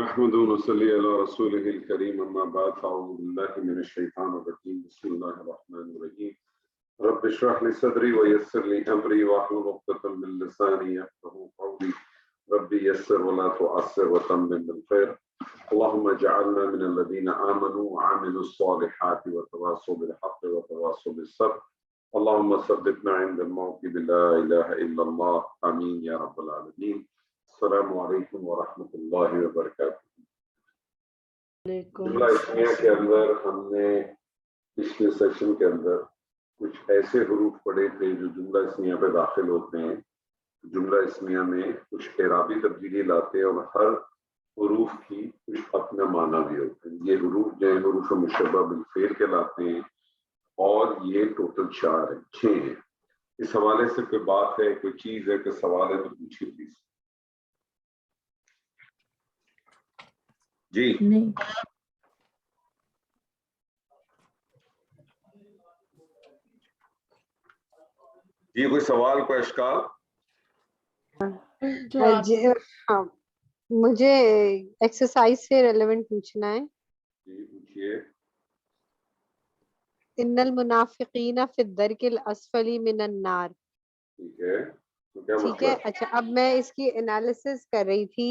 نحمد ونصلي على رسوله الكريم أما بعد فأعوذ بالله من الشيطان الرجيم بسم الله الرحمن الرحيم رب اشرح لي صدري ويسر لي أمري واحلل عقدة من لساني يفقهوا قولي ربي يسر ولا تعسر وتمم بالخير اللهم اجعلنا من الذين آمنوا وعملوا الصالحات وتواصوا بالحق وتواصوا بالصبر اللهم ثبتنا عند الموت بلا إله إلا الله آمين يا رب العالمين السلام علیکم ورحمۃ اللہ وبرکاتہ۔ جملہ اسمیہ کے اندر ہم نے پچھلے سیشن کے اندر کچھ ایسے حروف پڑھے تھے جو جملہ اسمیہ پہ داخل ہوتے ہیں۔ جملہ اسمیہ میں کچھ اعرابی تبدیلی لاتے ہیں اور ہر حروف کی کچھ اپنا معنی بھی ہوتے ہیں۔ یہ حروف جو ہیں حروف مشبہ بالفعل کہلاتے ہیں اور یہ ٹوٹل 6 ہیں۔ اس حوالے سے کوئی بات ہے، کوئی چیز ہے، کوئی سوال ہے تو پوچھیے پلیز۔ جی نہیں جی کوئی سوال، کوئی اشکال؟ ہاں مجھے ایکسرسائز سے ریلیونٹ پوچھنا ہے۔ جی پوچھیے۔ ان المنافقین فی الدرک الاسفل من النار، ٹھیک ہے، تو کیا ٹھیک ہے۔ مسئلہ؟ اچھا اب میں اس کی انالیسس کر رہی تھی۔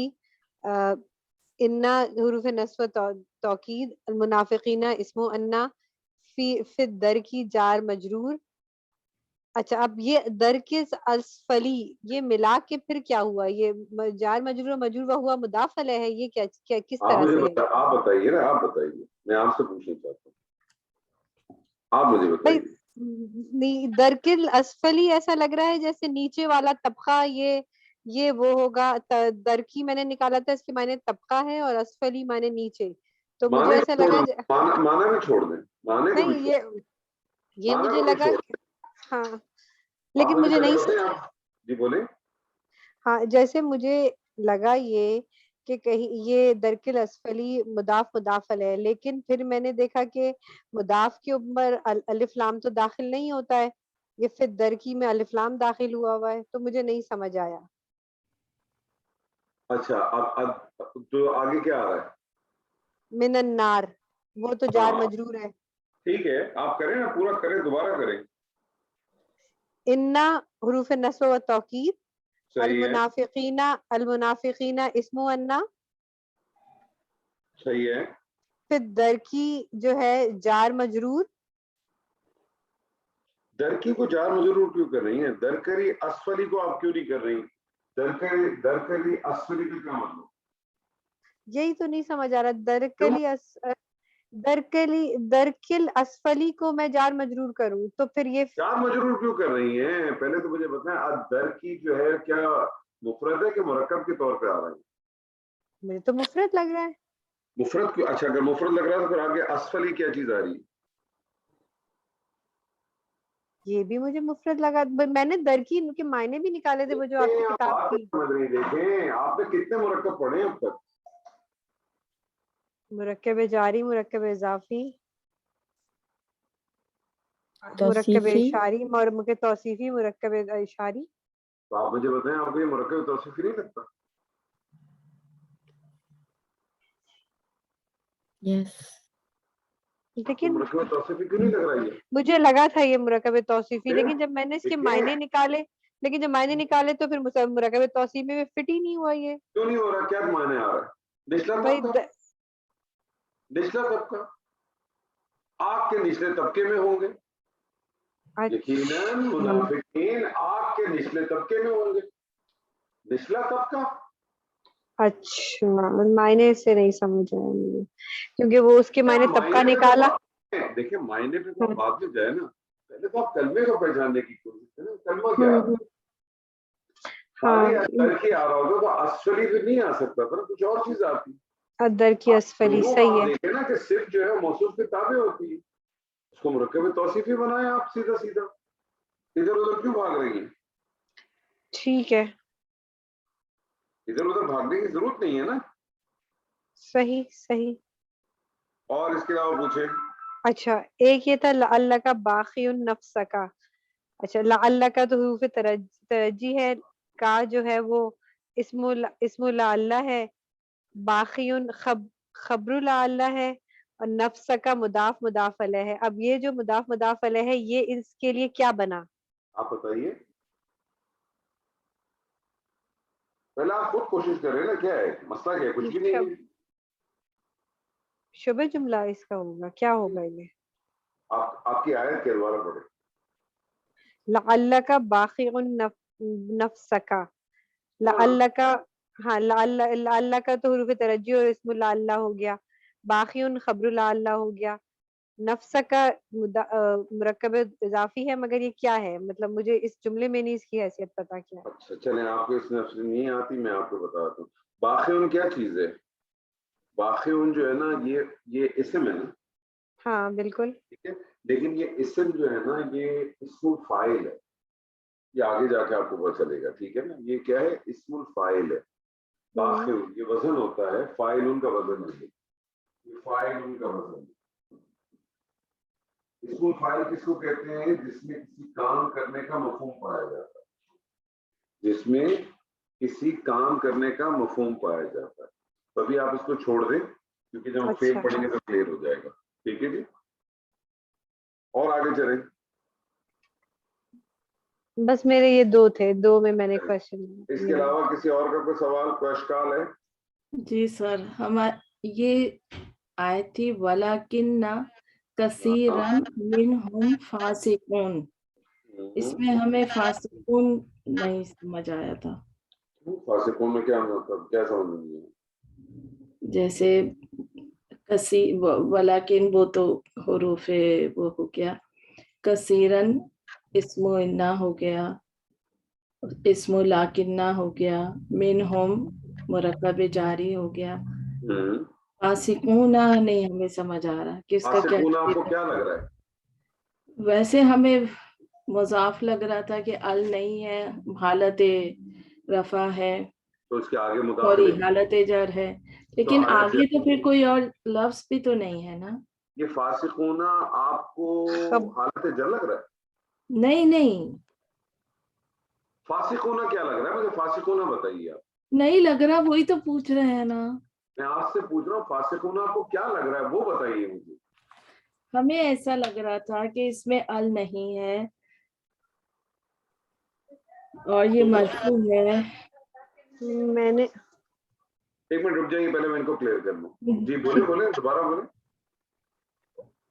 انا حروف نصب و توکید، المنافقین اسم انا، فی الدرکی جار مجرور۔ اچھا اب یہ درکس اسفلی یہ ملا کے پھر کیا ہوا؟ یہ جار مجرور مجرور ہوا مضاف الیہ ہے، یہ کیا کس طرح سے ہے؟ آپ بتائیے نا، آپ بتائیے، میں آپ سے پوچھنا چاہتا ہوں، آپ مجھے بتائیے۔ درکل اسفلی ایسا لگ رہا ہے جیسے نیچے والا طبقہ، یہ وہ ہوگا۔ درکی میں نے نکالا تھا، اس کے معنی طبقہ ہے، اور اسفلی معنی نیچے، تو مجھے ایسا لگا معنی بھی چھوڑ دیں، معنی کو بھی نہیں، یہ مجھے لگا ہاں، آپ لیکن مجھے نہیں، جی بولیں۔ ہاں جیسے مجھے لگا یہ کہ کہیں یہ درکل اسفلی مضاف علیہ، لیکن پھر میں نے دیکھا کہ مضاف کے اوپر الف لام تو داخل نہیں ہوتا ہے، یہ پھر درکی میں الف لام داخل ہوا ہے، تو مجھے نہیں سمجھ آیا۔ اچھا اب تو آگے کیا آ رہا ہے؟ من النار، وہ تو جار مجرور ہے۔ ٹھیک ہے، آپ کریں نا، پورا کریں، دوبارہ کریں۔ انا حروف نصب و توکید، صحیح ہے، المنافقین اسم انا، صحیح ہے۔ پھر درکی جو ہے جار مجرور۔ درکی کو جار مجرور کیوں کر رہی ہیں؟ درکری اسفلی کو آپ کیوں نہیں کر رہی؟ درکری اسفلی کا کیا مطلب؟ یہی تو نہیں سمجھ آ رہا، درکل اسفلی کو میں جار مجرور کروں تو پھر یہ جار مجرور کیوں کر رہی ہیں؟ پہلے تو مجھے بتائیں، درکی جو ہے کیا مفرد ہے کہ مرکب کے طور پہ آ رہا ہے؟ مجھے تو مفرد لگ رہا ہے۔ مفرد کیوں؟ اچھا اگر مفرد لگ رہا ہے تو پھر آگے اسفلی کیا چیز آ رہی ہے؟ یہ بھی مجھے مفرد لگا، میں نے درکی ان کے معنی بھی نکالے تھے وہ جو آپ کی کتاب کی۔ دیکھیں آپ نے کتنے مرکب پڑھے اب تک؟ مرکب جاری، مرکب اضافی، مرکب توصیفی، اشاری، مرکب توصیفی، مرکب اشاری۔ تو آپ مجھے بتائیں، آپ کو یہ مرکب توصیفی نہیں لگتا؟ یس، لیکن مرکب توصیفی کیوں نہیں لگ رہا ہے؟ مجھے لگا تھا یہ مرکب توصیفی، لیکن جب میں نے اس کے معنی نکالے تو پھر مرکب توصیفی میں فٹ ہی نہیں ہوا۔ یہ کیوں نہیں ہو رہا؟ کیا معنی آ رہا ہے؟ نچلا طبقہ آگ کے نچلے طبقے میں ہوں گے، یقیناً منافقین آگ کے نچلے طبقے میں ہوں گے۔ نچلا طبقہ، اچھا معنی سے نہیں سمجھ آیا مجھے، کیونکہ وہ اس کے معنی طبقہ نکالا۔ دیکھیں معنی پہ تو بات میں جائے نا، پہلے تو آپ کلمے کو پہچاننے کی کوشش کریں، کلمہ کیا ہے؟ درکی آ رہا ہوگا تو اسفلی پہ نہیں آ سکتا تھا، کچھ اور چیز آتی۔ درکی اسفلی، صحیح ہے۔ دیکھیں نا کہ صرف جو ہے موصوف کے تابع ہوتی ہے، اس کو مرکب توصیفی بنائیں آپ سیدھا سیدھا، ادھر ادھر کیوں بھاگ رہی ہیں؟ ٹھیک ہے، ادھر ادھر بھاگنے کی ضرورت نہیں ہے نا۔ صحیح صحیح۔ اور اس کے علاوہ پوچھیں۔ اچھا ایک یہ تھا لعلہ کا باقی النفس کا، اچھا لعلہ کا تو حروف ترجی ہے، کا جو ہے وہ اسم لعلہ ہے، باقیون خبر لعل ہے اور نفس کا مضاف مضاف علیہ ہے. اب یہ جو مضاف مضاف علیہ ہے یہ اس کے لیے کیا بنا؟ آپ بتائیے، پہلے آپ خود کوشش کریں نا، کیا ہے مسئلہ، کیا ہے؟ کچھ بھی نہیں ہے. شبہ جملہ اس کا ہوگا، کیا ہوگا یہ؟ آپ کی آیت کے دوبارہ پڑھیں. لعلک باقی نفسک، لعلک، ہاں لعلک تو حروف ترجی اور اسم لعلہ ہو گیا، باقی خبر لعلہ ہو گیا، نفس کا مرکب اضافی ہے، مگر یہ کیا ہے؟ مطلب مجھے اس جملے میں نہیں اس کی حیثیت پتا کیا ہے. اچھا چلیں، آپ کو اس نفس نہیں آتی، میں آپ کو بتاتا ہوں. باقیون کیا چیز ہے؟ باقیون جو ہے نا، یہ اسم ہے نا. ہاں بالکل. ٹھیک ہے، لیکن یہ اسم جو ہے نا، یہ اسم الفاعل ہے. یہ آگے جا کے آپ کو پتہ چلے گا. ٹھیک ہے نا، یہ کیا ہے؟ اسم الفاعل ہے. باقیون یہ وزن ہوتا ہے، فاعلون کا وزن نہیں. یہ فاعلون کا وزن ہے. اسم الفاعل کس کو کہتے ہیں؟ جس میں کسی کام کرنے کا مفہوم پایا جاتا ہے، جس میں کسی کام کرنے کا مفہوم پایا جاتا ہے. تبھی آپ اس کو چھوڑ دیں، کیونکہ جب ہم فیل اچھا پڑھیں گے تو کلیئر ہو جائے گا. ٹھیک ہے جی، اور آگے چلیں. بس میرے یہ دو تھے، دو میں نے کوشچن. اس کے علاوہ کسی اور کا کوئی سوال، کوئی اشکال ہے؟ جی سر، یہ آیت تھی وَلَكِنَّ كَثِيرًا مِّنْهُمْ فَاسِقُونَ. اس میں ہمیں فاسقون نہیں سمجھ آیا تھا. فاسقون میں کیا مطلب، کیا سمجھ نہیں ہے؟ جیسے ولیکن وہ تو حروف وہ ہو گیا، کثیرن اسم انا ہو گیا، اسم لاکنہ ہو گیا، منہم مرکب جاری ہو گیا. فاسقون نہیں ہمیں سمجھ آ رہا کس کا کیا. فاسقون آپ کو کیا لگ رہا ہے؟ ویسے ہمیں مضاف لگ رہا تھا کہ ال نہیں ہے، حالت رفع ہے، تو اس کے آگے مضاف سوری نہیں. حالت جر ہے، لیکن آگے تو پھر کوئی اور لفظ بھی تو نہیں ہے نا. یہ فاسقون آپ کو حالت جر لگ رہا ہے؟ نہیں فاسقون کیا لگ رہا ہے مجھے؟ فاسقون بتائیے. آپ نہیں لگ رہا، وہی تو پوچھ رہے ہیں نا. میں آپ سے پوچھ رہا ہوں، فاسقون آپ کو کیا لگ رہا ہے وہ بتائیے مجھے. ہمیں ایسا لگ رہا تھا کہ اس میں ال نہیں ہے اور یہ مرفوع ہے. میں نے ایک منٹ رک جائیے، پہلے میں ان کو کلیئر کر لوں. جی بولے دوبارہ بولے.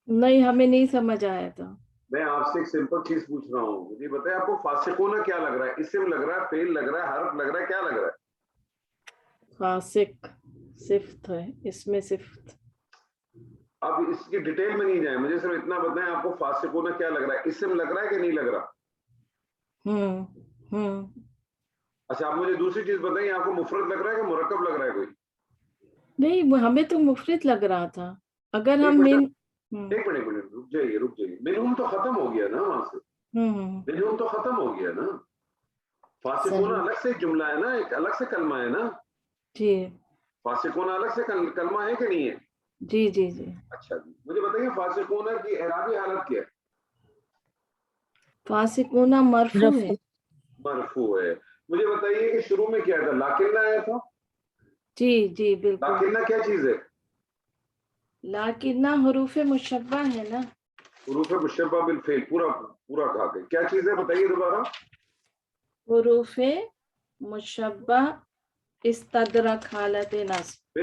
نہیں ہمیں نہیں سمجھ آیا تھا. میں آپ سے ایک سمپل چیز پوچھ رہا ہوں، مجھے بتائیں آپ کو فاسقون کیا لگ رہا ہے؟ اسم لگ رہا ہے، فعل لگ رہا ہے، حرف لگ رہا ہے، کیا لگ رہا ہے؟ فاسق صفت ہے، اس میں صفت. اب اس کی ڈیٹیل میں نہیں جائیں، مجھے صرف اتنا بتائیں آپ کو فاسقون کیا لگ رہا ہے؟ اسم لگ رہا ہے کہ نہیں لگ رہا؟ اچھا آپ مجھے دوسری چیز بتائیں، آپ کو مفرد لگ رہا ہے کہ مرکب لگ رہا ہے کوئی؟ نہیں ہمیں تو مفرد لگ رہا تھا. اگر ہم ایک منٹ رک جائیے. منہم تو ختم ہو گیا نا وہاں سے. منہم تو ختم ہو گیا نا. فاسقون الگ سے جملہ ہے نا، ایک الگ سے کلمہ ہے نا. جی فاسقون الگ سے کلمہ ہے کہ نہیں ہے؟ جی جی اچھا جی، مجھے بتائیے فاسقون کی اعرابی حالت کیا ہے؟ فاسقون مرفوع ہے. مرفوع ہے. مجھے بتائیے کہ شروع میں کیا تھا؟ لاکنہ آیا تھا. جی بالکل. لاکنہ کیا چیز ہے؟ لاکنہ حروف مشبہ ہے نا. حروف مشبہ بالفعل، پورا کھا کے کیا چیز ہے بتائیے دوبارہ. حروف مشبہ استدرک حالت نصب.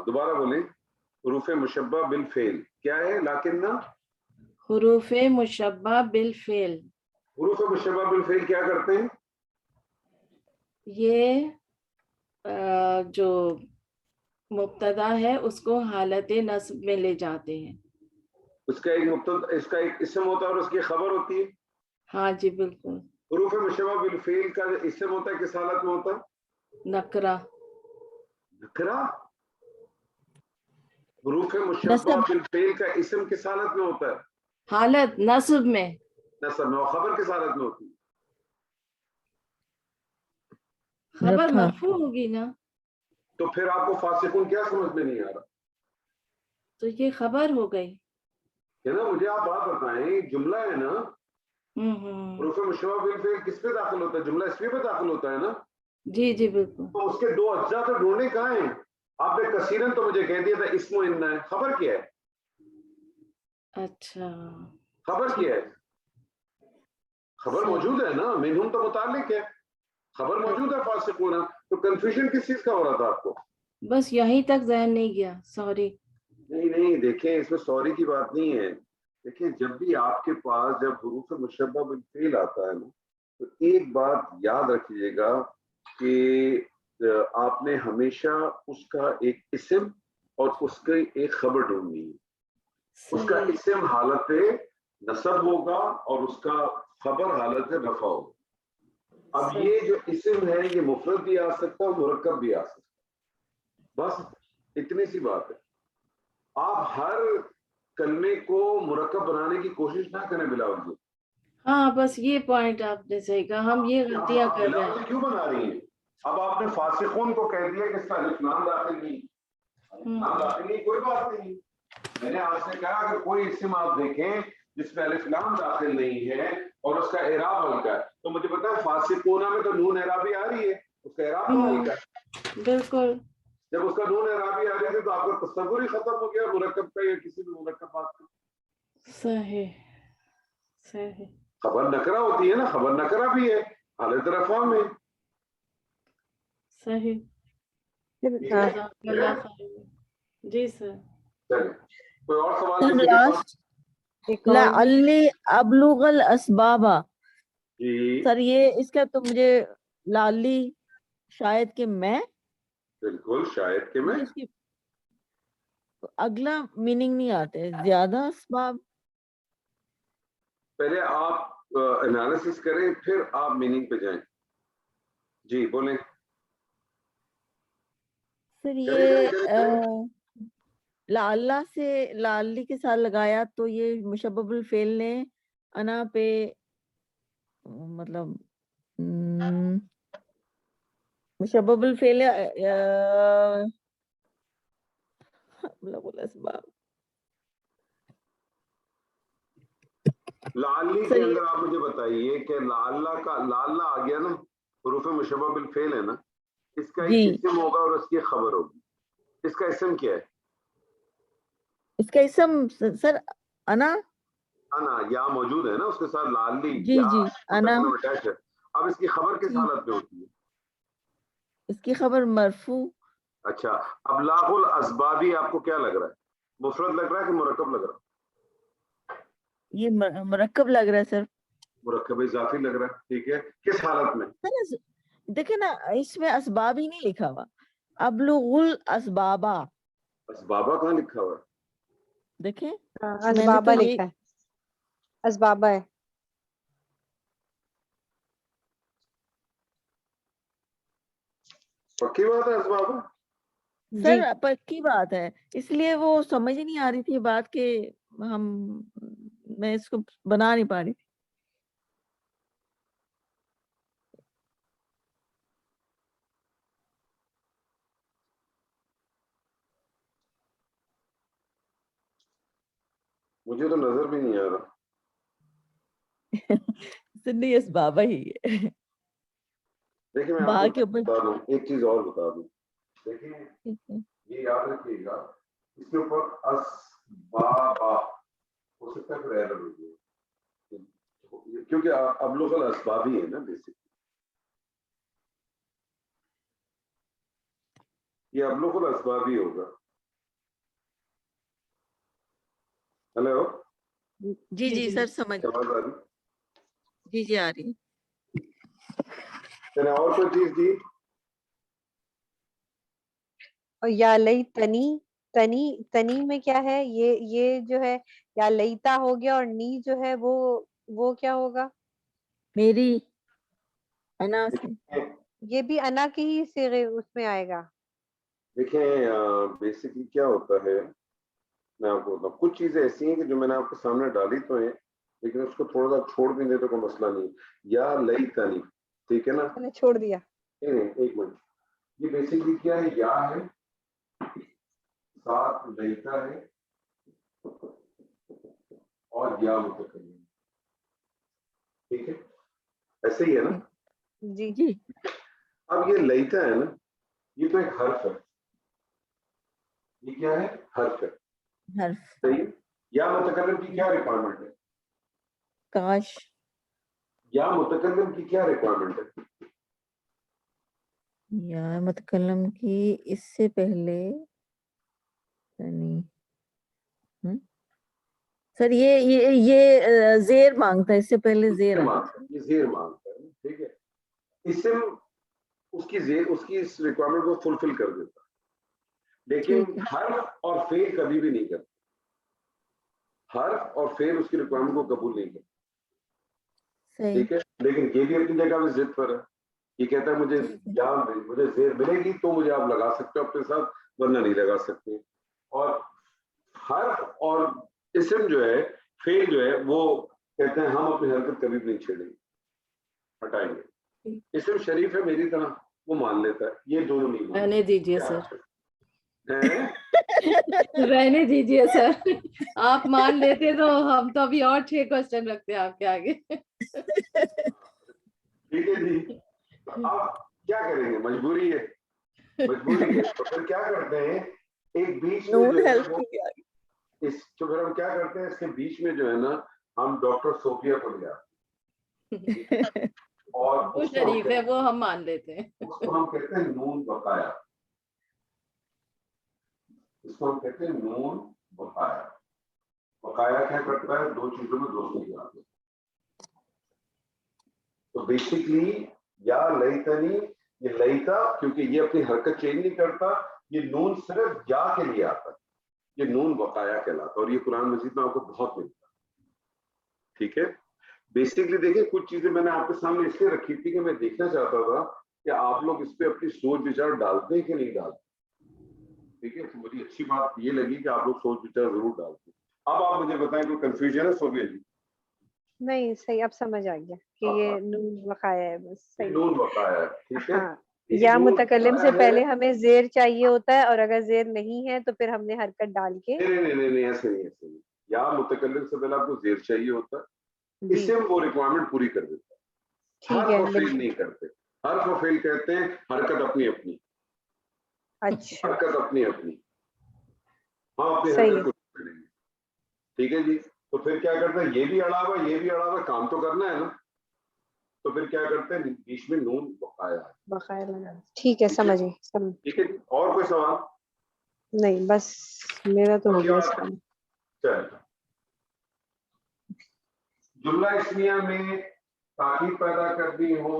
دوبارہ بولیں. حروف مشبہ بالفعل کیا ہے؟ لاکنہ حروف مشبہ بالفعل. حروف مشبہ بالفعل کیا کرتے ہیں؟ یہ جو مبتدا ہے اس کو حالت نصب میں لے جاتے ہیں. اس کا ایک اسم ہوتا ہے اور اس کی خبر ہوتی ہے. ہاں جی بالکل. حروف مشبہ بالفعل کا اسم ہوتا ہے کس حالت میں ہوتا ہے؟ نکرہ. حروف مشبہ بالفعل کا اسم کس حالت میں ہوتا ہے؟ حالت نصب میں. نصب میں. اور خبر کس حالت میں ہوتی ہے؟ خبر مرفوع ہوگی نا. تو پھر آپ کو فاسقون کیا سمجھ میں نہیں آ رہا؟ تو یہ خبر ہو گئی ہے نا. مجھے آپ بات بتائیں، جملہ ہے نا، حروف مشبہ بالفعل کس پہ داخل ہوتا ہے؟ جملہ اسمی پہ داخل ہوتا ہے نا. جی جی بالکل. تو اس کے دو اجزاء تو ڈھونڈنے کہاں ہیں؟ آپ نے کثیرن تو مجھے کہہ دیا تھا اسم و انا ہے، خبر کیا ہے؟ اچھا خبر کیا ہے؟ خبر صحیح. موجود ہے نا، منہم تو متعلق ہے، خبر موجود ہے فاسقون. تو کنفیوژن کس چیز کا ہو رہا تھا آپ کو؟ بس یہیں تک ذہن نہیں گیا, سوری. نہیں دیکھیں اس میں سوری کی بات نہیں ہے. دیکھیں جب بھی آپ کے پاس جب حروف مشبہ بالفعل آتا ہے نا تو ایک بات یاد رکھیے گا کہ آپ نے ہمیشہ اس کا ایک اسم اور اس کی ایک خبر ڈھونڈنی ہے. اس کا صحیح. اسم حالت نصب ہوگا اور اس کا خبر حالت رفع ہوگا. اب صحیح. یہ جو اسم ہے یہ مفرد بھی آ سکتا ہے اور مرکب بھی آ سکتا ہے، بس اتنی سی بات ہے. آپ ہر کلمے کو مرکب بنانے کی کوشش نہ کریں بلاول جی. ہاں بس یہ پوائنٹ آپ نے صحیح کہا, ہم یہ غلطیاں آپ کر رہے بلاول ہیں. کیوں بنا رہی ہیں؟ اب آپ نے فاسقون کو کہہ دیا کہ اس کا الف لام داخل نہیں، لام داخل نہیں، کوئی بات نہیں. میں نے آپ سے کہا کہ کوئی اسم آپ دیکھیں جس میں الف لام داخل نہیں ہے اور اس کا اعراب ہلکا ہے تو مجھے پتا ہے فاسقون میں تو نون اعرابی آ رہی ہے، اس کا اعراب تو ہلکا ہے. بالکل جب اس کا نون اعرابی آ رہی تھی تو آپ کا تصور ہی ختم ہو گیا مرکب کا یا کسی بھی مرکب بات کا. صحیح صحیح. خبر نکرہ ہوتی ہے نا، خبر نکرہ بھی ہے حالت رفع میں. صحیح. ٹھیک ہے؟ جزاک اللہ خیر. جی سر. چلیں کوئی اور سوال کسی کے پاس؟ لاسٹ ایک اور ہے. لعلی ابلغ الاسباب. جی سر یہ اس کا تو مجھے لالی شاید کہ میں بالکل شاید کہ میں. مجھے اس کی اگلا میننگ نہیں آتے زیادہ اسباب. پہلے آپ انالیسس کریں پھر آپ میننگ پہ جائیں. جی بولیں. سر یہ لعلہ سے لالی کے ساتھ لگایا تو یہ مشبب الفعل نے انا پہ مطلب مشبب الفعل الاسباب. لعلی سر کے یہ اندر آپ مجھے بتائیے کہ لعلہ کا لعلہ آ گیا نا، حروف مشبہ بالفعل ہے نا، اس کا جی ایک اسم ہوگا اور اس کی خبر ہوگی. اس کا اسم کیا ہے؟ اس کا اسم سر انا. انا یا موجود ہے نا اس کے ساتھ لالی جی یا جی انا. متکلم اٹیچ ہے. اب اس کی خبر کس جی حالت میں ہوتی ہے؟ اس کی خبر مرفوع. اچھا ابلاغ الاسبابی آپ کو کیا لگ رہا ہے، مفرد لگ رہا ہے کہ مرکب لگ رہا ہے؟ یہ مرکب لگ رہا ہے سر. مرکب اضافی لگ رہا ہے. ٹھیک ہے کس حالت میں؟ دیکھیں نا اس میں اسباب ہی نہیں لکھا ہوا. ابلغ الاسبابا اسبابہ کہاں لکھا ہوا ہے؟ دیکھیں میں نے اسبابہ تو یہ لکھا ہے, اسبابہ ہے. پکی بات ہے اسبابہ. سر جی پکی بات ہے, اس لیے وہ سمجھ نہیں آ رہی تھی بات کہ ہم میں اس کو بنا نہیں پا رہی تھی. مجھے تو نظر بھی نہیں آ رہا. سر نہیں اسبابہ ہی ہے. دیکھیں میں آپ با کو کے اوپر بتا دوں ایک چیز اور بتا دوں. دیکھیں یہ یاد رکھیے گا اس کے اوپر اسبابہ ہو سکتا ہے پھر ایرر ہو جائے کیونکہ ابلغ الاسبابی ہے نا بیسک. یہ ابلغ الاسبابی ہوگا. ہلو جی جی سر سمجھ آواز آ رہی؟ جی جی آ رہی. چلیں اور کوئی چیز دی؟ اور یا لیتنی, تنی میں کیا ہے, یہ جو ہے یا لیتا ہو گیا اور نی جو ہے وہ کیا ہوگا؟ میری انا سے. یہ بھی انا کی ہی صیغے اس میں آئے گا. دیکھیں بیسکلی کیا ہوتا ہے میں آپ کو بتاؤں, کچھ چیزیں ایسی ہیں کہ جو میں نے آپ کے سامنے ڈالی تو ہیں لیکن اس کو تھوڑا سا چھوڑ بھی دے تو کوئی مسئلہ نہیں. یا لیتنی ٹھیک ہے نا, میں نے چھوڑ دیا. نہیں ایک منٹ, یہ بیسکلی کیا ہے, یا ہے ساتھ لیتا ہے اور یا متکلم. ٹھیک ہے ایسے ہی ہے نا. جی جی اب یہ لیتا ہے نا، یہ تو ایک حرف ہے، یہ کیا ہے؟ حرف ہے. حرف. صحیح. یا متکلم کی کیا ریکوائرمنٹ ہے؟ کاش. یا متکلم کی کیا ریکوائرمنٹ ہے؟ یا متکلم کی اس سے پہلے یعنی سر یہ زیر مانگتا ہے، اس سے پہلے زیر مانگتا ہے، یہ زیر مانگتا ہے. ٹھیک ہے. اسم اس کی اس ریکوائرمنٹ کو فلفل کر دیتا ہے، لیکن حرف اور فعل کبھی بھی نہیں کرتا. حرف اور فعل اس کی ریکوائرمنٹ کو قبول نہیں کرتا. ٹھیک ہے. لیکن یہ بھی اپنی جگہ میں ضد پر ہے. یہ کہتا ہے مجھے زیر ملے گی تو مجھے آپ لگا سکتے ہو اپنے ساتھ، ورنہ نہیں لگا سکتے. اور حرف اور اسم جو ہے، فعل جو ہے، وہ کہتے ہیں ہم اپنی حرکت کبھی بھی نہیں چھیڑیں گے، ہٹائیں گے. اسم شریف ہے میری طرح، وہ مان لیتا ہے. یہ دونوں نہیں مانتے. رہنے دیجیے سر، رہنے دیجیے سر. آپ مان لیتے تو ہم تو ابھی اور 6 کوسچن رکھتے ہیں آپ کے آگے. ٹھیک ہے جی. آپ کیا کریں گے؟ مجبوری ہے، مجبوری ہے. تو پھر کیا کرتے ہیں، ایک بیچ میں جو ہے وہ تو پھر ہم کیا کرتے ہیں، اس کے بیچ میں جو ہے نا، ہم ڈاکٹر صوفیہ کو لے آتے ہیں. اور وہ شریف ہے، وہ ہم مان لیتے ہیں. اس کو ہم کہتے ہیں نون بقایا. اس کو ہم کہتے ہیں نون بقایا. بقایا کیا کرتا ہے؟ 2 چیزوں میں دوستی کرتا ہے. تو بیسکلی یا لیتنی، یہ لیتا کیونکہ یہ اپنی حرکت چینج نہیں کرتا، یہ نون صرف یا کے لیے آتا ہے، یہ نون بقایا کہلاتا. اور یہ قرآن مجید میں آپ کو بہت ملتا ہے. ٹھیک ہے. بیسکلی دیکھیں، کچھ چیزیں میں نے آپ کے سامنے اس لیے رکھی تھی کہ میں دیکھنا چاہتا تھا کہ آپ لوگ اس پہ اپنی سوچ وچار ڈالتے ہیں کہ نہیں ڈالتے. ٹھیک ہے. تو مجھے اچھی بات یہ لگی کہ آپ لوگ سوچ وچار ضرور ڈالتے ہیں. اب آپ مجھے بتائیں کوئی کنفیوژن ہے صوفیہ جی؟ نہیں صحیح، اب سمجھ آ گیا کہ یہ نون وقایا ہے. بس صحیح. نون بقایا ہے. ٹھیک ہے. ہاں، یا متکلم سے پہلے ہمیں زیر چاہیے ہوتا ہے، اور اگر زیر نہیں ہے تو پھر ہم نے حرکت ڈال کے. نہیں ایسے نہیں. یا متکلم سے پہلے آپ کو زیر چاہیے ہوتا ہے، اس سے وہ ریکوائرمنٹ پوری کر دیتا ہے. ٹھیک ہے. حرف و فعل نہیں کرتے. حرف و فعل کہتے ہیں حرکت اپنی اپنی. اچھا حرکت اپنی اپنی، ہم اپنی صحیح. حرکت کو کریں گے. ٹھیک ہے جی. تو پھر کیا کرتے ہیں، یہ بھی اڑا ہوا یہ بھی اڑا ہوا، کام تو کرنا ہے نا. تو پھر کیا کرتے ہیں، بیچ میں نون بقایا ہے. بخیر لگا. ٹھیک ہے، سمجھ گئی. ٹھیک ہے. اور کوئی سوال؟ نہیں بس میرا تو ہو گیا اس کا. چل، جملہ اسمیہ میں تاکید پیدا کرنی ہو،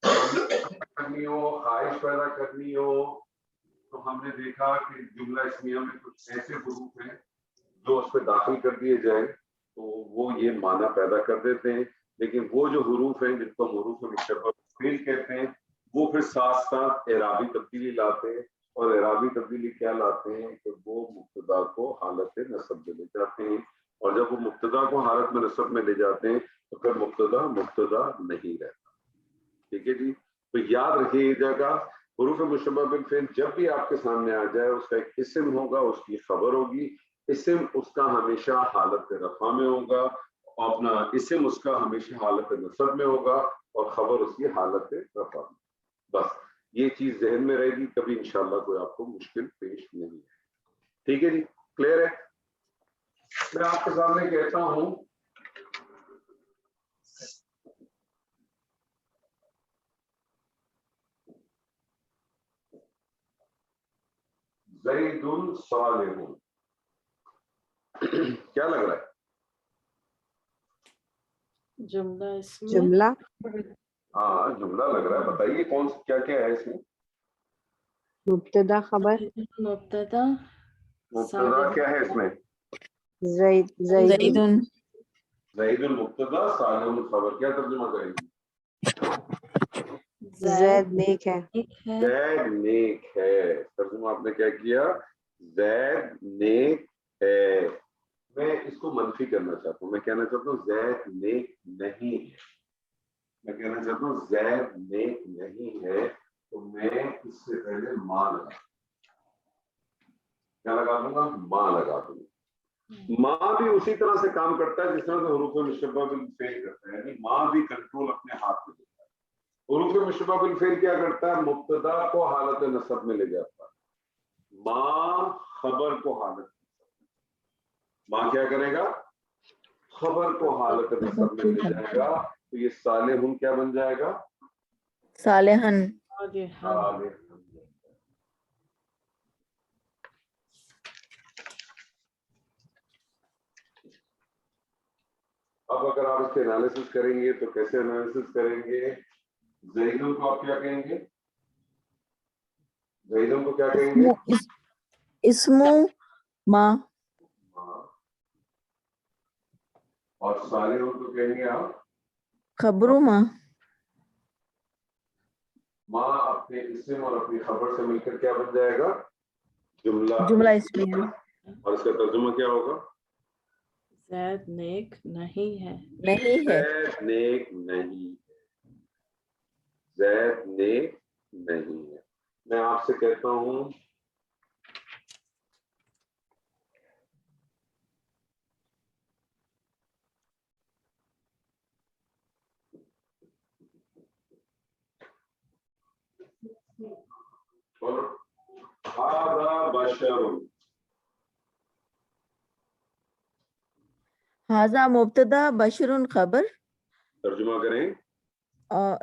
کرنی ہو، خواہش پیدا کرنی ہو، تو ہم نے دیکھا کہ جملہ اسمیہ میں کچھ ایسے حروف ہیں جو اس پہ داخل کر دیے جائیں تو وہ یہ معنی پیدا کر دیتے ہیں. لیکن وہ جو حروف ہیں جن کو ہم حروف مشبہ فعل کہتے ہیں، وہ پھر ساتھ ساتھ اعرابی تبدیلی لاتے ہیں. اور اعرابی تبدیلی کیا لاتے ہیں کہ وہ مبتدا کو حالت نصب میں لے جاتے ہیں. اور جب وہ مبتدا کو حالت میں نصب میں لے جاتے ہیں تو پھر مبتدا نہیں رہتا. ٹھیک ہے جی. تو یاد رکھیے یہ جگہ، حروف مشبہ بالفعل جب بھی آپ کے سامنے آ جائے، اس کا ایک اسم ہوگا، اس کی خبر ہوگی. اسم اس کا ہمیشہ حالت رفع میں ہوگا، اپنا اسم اس کا ہمیشہ حالت نصب میں ہوگا، اور خبر اس کی حالت رفع میں. بس یہ چیز ذہن میں رہے گی، کبھی انشاءاللہ کوئی آپ کو مشکل پیش نہیں ہے. ٹھیک ہے جی. کلیئر ہے؟ میں آپ کے سامنے کہتا ہوں زید صالح. کیا لگ رہا ہے؟ جملہ اس میں جملہ. ہاں جملہ لگ رہا ہے. بتائیے کون کیا کیا ہے اس میں؟ مبتدا خبر. مبتدا کیا ہے اس میں؟ زید. زید المبتدا صالح الخبر. کیا ترجمہ کریں گے؟ زید نیک ہے. زید نیک ہے. ترجمہ آپ نے کیا کیا؟ زید نیک ہے. میں اس کو منفی کرنا چاہتا ہوں. میں کہنا چاہتا ہوں زید نیک نہیں ہے. میں کہنا چاہتا ہوں زید نیک نہیں ہے. تو میں اس سے پہلے ماں لگا، کیا لگا دوں گا؟ ماں لگا دوں گا. ماں بھی اسی طرح سے کام کرتا ہے جس طرح سے حروف مشبہ بالفعل کرتا ہے. یعنی ماں بھی کنٹرول اپنے ہاتھ میں لیتا ہے. حروف مشبہ بالفعل کیا کرتا ہے؟ مبتدا کو حالت نصب میں لے جاتا ہے، ماں خبر کو حالت ماں کیا کرے گا؟ خبر کو حالت نصب میں لے جائے گا، تو یہ صالحن کیا بن جائے گا؟ صالحن. صالحن. اب اگر آپ اس کے انالیسس کریں گے تو کیسے انالیسس کریں گے؟ زیدن کو آپ کیا کہیں گے؟ زیدن کو کیا کہیں گے؟ اسمو ماں. اور صالحن کو کہیں گے آپ خبرو ماں. ماں اپنے اسم اور اپنی خبر سے مل کر کیا بن جائے گا؟ جملہ اسمیہ. اور اس کا ترجمہ کیا ہوگا؟ زید نیک نہیں ہے. نہیں ہے. زید نیک نہیں ہے. زید نیک نہیں ہے. میں آپ سے کہتا ہوں هذا بشر. ہاذا مبتدا بشر خبر. ترجمہ کریں.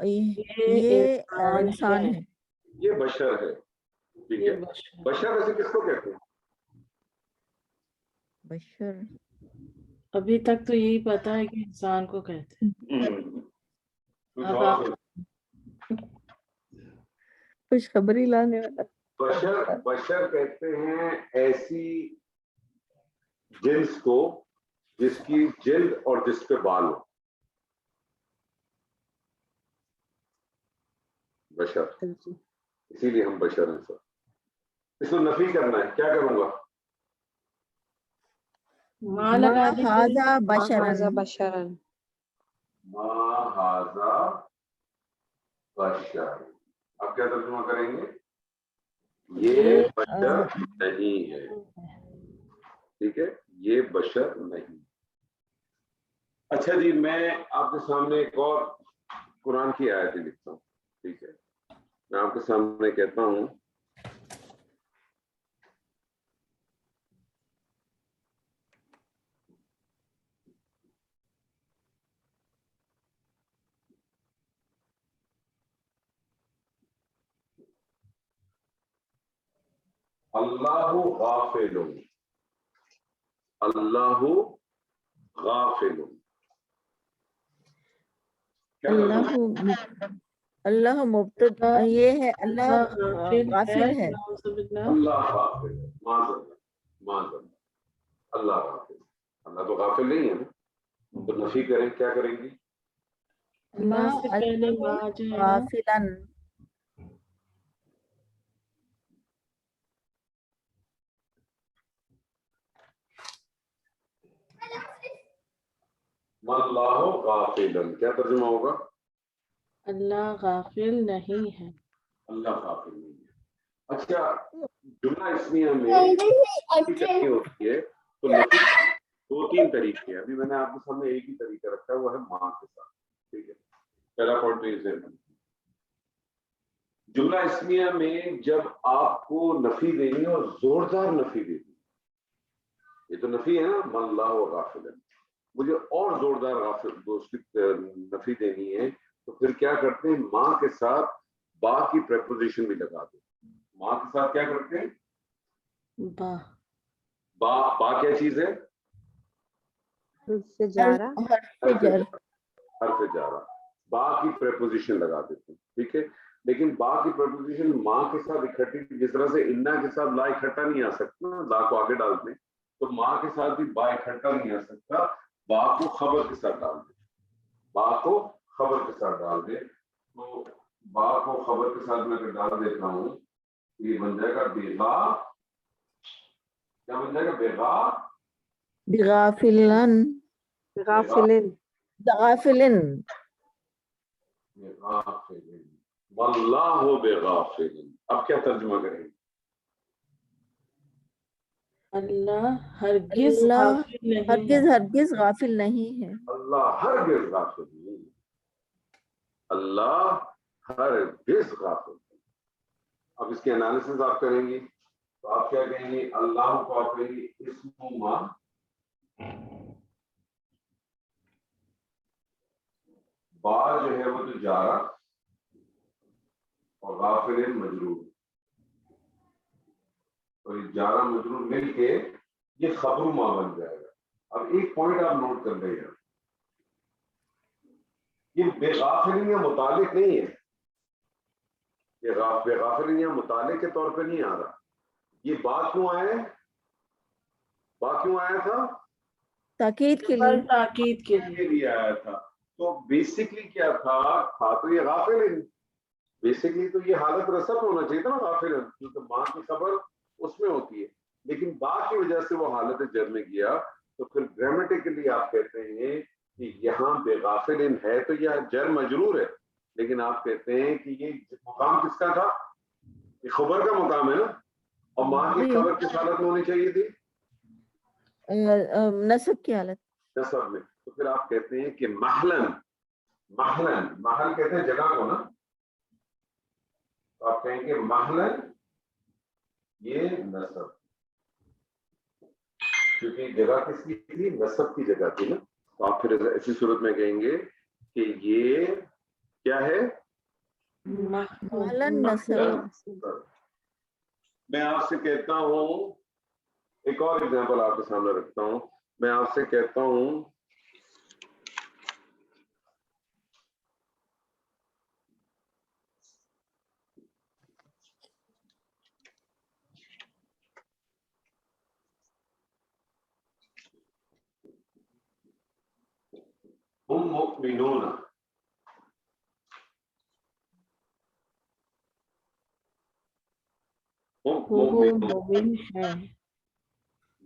یہ انسان ہے. یہ بشر ہے. ٹھیک ہے. بشر ویسے کس کو کہتے ہیں؟ بشر ابھی تک تو یہی پتا ہے کہ انسان کو کہتے ہیں. اب آپ خوشخبری لانے والا. بشر کہتے ہیں ایسی جنس کو جس کی جلد اور جس پہ بال ہو. بشر، اسی لیے ہم بشر ہیں. سر اس کو نفی کرنا ہے، کیا کروں گا؟ ماں لگا دیجیے. ہاذا بشرن. هذا بشرا. ما هذا بشر. اب کیا ترجمہ کریں گے؟ یہ بشر نہیں ہے. ٹھیک ہے، یہ بشر نہیں. اچھا جی، میں آپ کے سامنے ایک اور قرآن کی آیت لکھتا ہوں. ٹھیک ہے، میں آپ کے سامنے کہتا ہوں اللہ غافل، اللہ غافل. اللہ مبتدا، یہ ہے اللہ غافل ہے. اللہ غافل ہے. معذرت اللہ غافل. اللہ تو غافل نہیں ہے نا، تو نفی کریں، کیا کریں گی؟ اللہ سے پہلے ماں جو ہے نا، غافلن. اللہ غافل، کیا ترجمہ ہوگا؟ اللہ غافل نہیں ہے. اللہ غافل نہیں ہے. اچھا، جملہ اسمیہ میں کرنی ہوتی ہے تو نفی دو تین طریقے ہیں. ابھی میں نے آپ کے سامنے ایک ہی طریقہ رکھا ہے، وہ ہے ماں کے ساتھ. ٹھیک ہے، پہلا پوائنٹ تو یہ ہے. جملہ اسمیہ میں جب آپ کو نفی دینی ہے اور زوردار نفی دینی ہے، یہ تو نفی ہے نا، اللہ غافل ہے، مجھے اور زوردار غافل اس کی نفی دینی ہے، تو پھر کیا کرتے ہیں؟ ماں کے ساتھ با کی پریپوزیشن بھی لگا دیں. ماں کے ساتھ کیا کرتے ہیں؟ با. با کیا چیز ہے؟ حرف جارہ. حرف جارہ. با کی پریپوزیشن لگا دیتے ہیں. ٹھیک ہے، لیکن با کی پریپوزیشن ماں کے ساتھ اکٹھی، جس طرح سے انا کے ساتھ لا اکٹھا نہیں آ سکتا، لا کو آگے ڈالتے ہیں، تو ماں کے ساتھ بھی با اکٹھا نہیں آ سکتا. با کو خبر کے ساتھ ڈال دیں. با کو خبر کے ساتھ ڈال دیں. تو با کو خبر کے ساتھ میں اگر ڈال دیتا ہوں، یہ بن جائے گا بیغا. کیا بن جائے گا؟ بیغا. بغافلن. غافلن. غافلن. واللہ بغافل. اب کیا ترجمہ کریں گے؟ اللہ ہرگز اللہ غافل نہیں ہے. ہرگز غافل نہیں ہے. اللہ ہرگز غافل نہیں ہے. اللہ ہرگز غافل. اب اس کے انالیسز آپ کریں گی تو آپ کیا کہیں گے؟ اللہ کو آپ کہیں گے اسم ما با جو ہے وہ تو جارا اور غافل مجرور، اور یہ جارا مجرور مل کے یہ خبر ما بن جائے گا. اب ایک پوائنٹ آپ نوٹ کر لیں، یہ بے غافل یا متعلق نہیں ہے، یہ بے غافل یا متعلق کے طور پہ نہیں آ رہا. یہ بات کیوں آیا ہے؟ بات کیوں آیا تھا؟ تاکید کے لیے. تاکید کے لیے آیا تھا. تو بیسکلی کیا تھا تو یہ غافل ہے. بیسکلی تو یہ حالت رسب ہونا چاہیے تھا نا غافل، کیونکہ ماں کی خبر اس میں ہوتی ہے، لیکن با کی وجہ سے وہ حالت جر میں گیا. تو پھر گرامیٹیکلی آپ کہتے ہیں کہ یہاں بے غافل ہے تو یہ جر مجرور ہے، لیکن آپ کہتے ہیں کہ یہ مقام کس کا تھا؟ یہ خبر کا مقام ہے نا، اور ماں کی خبر کس حالت میں ہونی چاہیے تھی؟ نسب کی حالت، نسب میں. تو پھر آپ کہتے ہیں کہ محلن، محل کہتے ہیں جگہ کو نا، تو آپ کہیں گے محلن یہ نسب، کیونکہ جگہ کس کی تھی؟ نسب کی جگہ تھی نا. تو آپ پھر ایسی صورت میں کہیں گے کہ یہ کیا ہے؟ محلن نسب. میں آپ سے کہتا ہوں، ایک اور ایگزامپل آپ کے سامنے رکھتا ہوں. میں آپ سے کہتا ہوں ہم مؤمنون، وہ مومن ہے،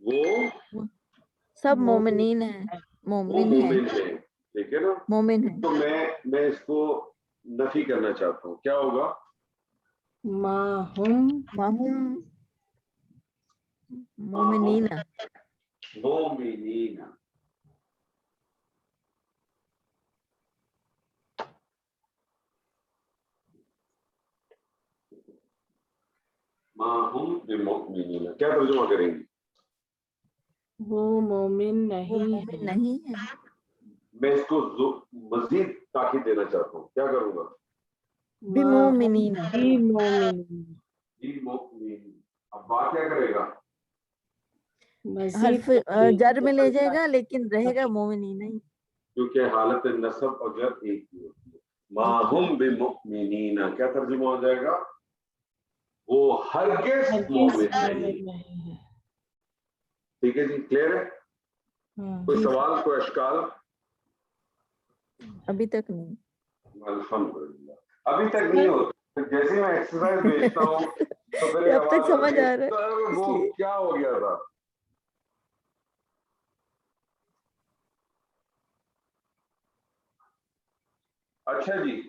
وہ سب مومنین ہیں، مومن ہیں، مومن ہے. ٹھیک ہے نا؟ مومن ہیں. تو میں اس کو نفی کرنا چاہتا ہوں. کیا ہوگا؟ ما ہم ماہم مومنین. مومنین. ما ہم بمؤمنین. کیا ترجمہ کریں گے؟ وہ مومن وہ نہیں مومن ہے. نہیں ہے. میں اس کو مزید تاکید دینا چاہتا ہوں. کیا کروں گا؟ بمؤمنین. بھی مومن، بمؤمنین. اب بات کیا کرے گا؟ حرف مزید جر میں لے جائے گا لیکن رہے گا مومنین نہیں. کیونکہ حالت نصب اور جر ایک ہی ہوتی ہے. ما ہم بمؤمنین کیا ترجمہ ہو جائے گا؟ وہ ہرگز مومن نہیں. نہیں ہے. ٹھیک ہے جی، کلیئر ہے؟ کوئی سوال، کوئی اشکال؟ ابھی تک نہیں. الحمدللہ ابھی تک نہیں ہوتا. جیسے میں ایکسرسائز بھیجتا ہوں تو پھر ایک اب تک آواز سمجھ آتی آ ہے، رہا ہے "سر، اس وہ لیے کیا ہو گیا تھا". اچھا جی،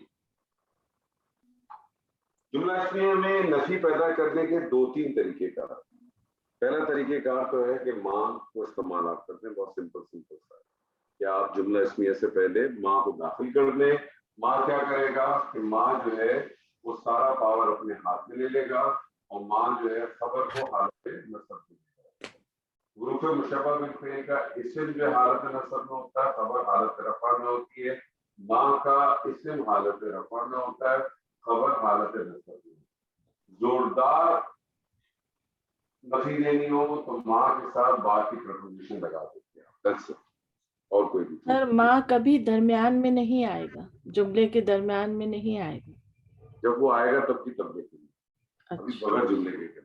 جملہ اسمیہ میں نفی پیدا کرنے کے 2-3 طریقے کار. پہلا طریقہ کار تو ہے کہ ماں کو استعمال آپ کرتے ہیں. بہت سمپل سا ہے کہ آپ جملہ اسمیہ سے پہلے ماں کو داخل کر دیں. ماں کیا کرے گا کہ ماں جو ہے وہ سارا پاور اپنے ہاتھ میں لے لے گا، اور ماں جو ہے خبر کو حالت نصب میں لے گا. حروف مشبہ بالفعل کا اسم جو حالت نصب میں ہوتا ہے، خبر حالت رفع میں ہوتی ہے. ماں کا اسم حالت رفع میں ہوتا ہے، خبر حالت نصب میں. زوردار نفی دینی ہو تو ماں کے ساتھ بات کی پرپوزیشن لگا دیتے ہیں. اور کوئی بھی سر ماں کبھی درمیان میں نہیں آئے گا، جملے کے درمیان میں نہیں آئے گا. جب وہ آئے گا تب کی تب دیکھیں گے، ابھی بغیر جملے کے.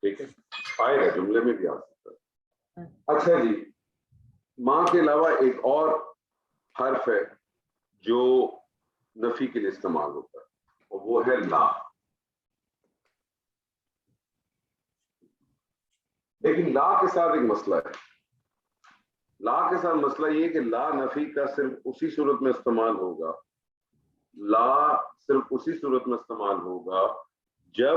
ٹھیک ہے، آئے گا جملے میں بھی آ سکتا ہے. اچھا جی، ماں کے علاوہ ایک اور حرف ہے جو نفی کے لیے استعمال ہوتا ہے، اور وہ ہے لا. لیکن لا کے ساتھ ایک مسئلہ ہے. لا کے ساتھ مسئلہ یہ کہ لا نفی کا صرف اسی صورت میں استعمال ہوگا، لا صرف اسی صورت میں استعمال ہوگا جب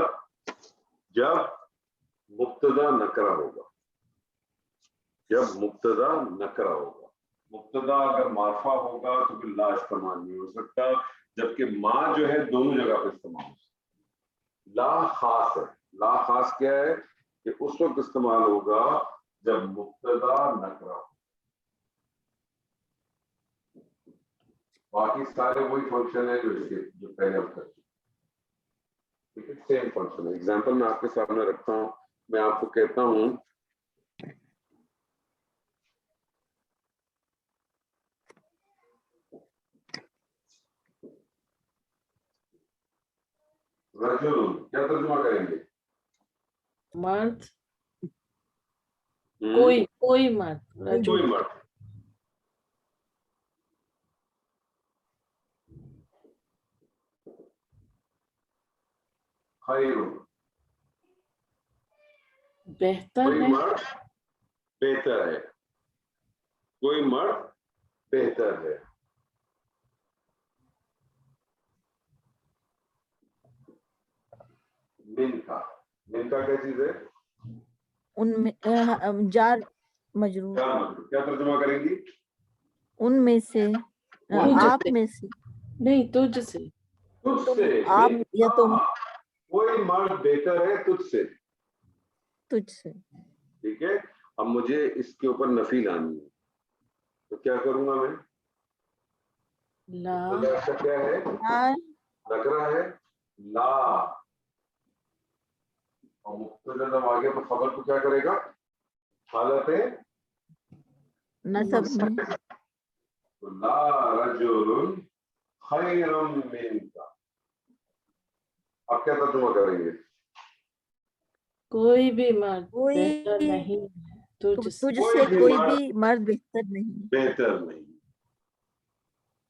مبتدا نکرہ ہوگا. جب مبتدا نکرہ ہوگا. مبتدا اگر معرفہ ہوگا تو پھر لا استعمال نہیں ہو سکتا. جبکہ ما جو ہے دونوں جگہ پہ استعمال ہوتا ہے. لا خاص ہے. لا خاص کیا ہے کہ اس وقت استعمال ہوگا جب مبتدا نکرہ ہو. باقی سارے وہی فنکشن ہے جو پہلے ہم کر چکے. ٹھیک ہے, سیم فنکشن ہے. ایگزامپل میں آپ کے سامنے رکھتا ہوں. میں آپ کو کہتا ہوں رجل, کیا ترجمہ کریں گے؟ مرد, کوئی مرد, کوئی رجل. مرد. خیر, بہتر کوئی ہے. مرد بہتر ہے. کوئی مرد بہتر ہے. من کا کیا چیز ہے؟ ان میں جار مجرور. کیا ترجمہ کریں گی؟ ان میں سے, آپ میں سے, نہیں, تجھ سے. تجھ تم, سے. آپ یا تم, کوئی مرد بہتر ہے تجھ سے. تجھ سے. ٹھیک ہے. اب مجھے اس کے اوپر نفی لانی ہے, تو کیا کروں گا میں؟ لا. ایسا کیا ہے؟ نکرہ ہے لا, اور مبتدا جب آگے تو خبر کو کیا کرے گا؟ حالت ہے نصب میں. لا رجل خیر منک. آپ کیا ترجمہ کریں گے؟ کوئی بھی مرد کوئی بہتر نہیں ہے تجھ سے. تجھ سے کوئی بھی مرد بہتر نہیں. بہتر نہیں.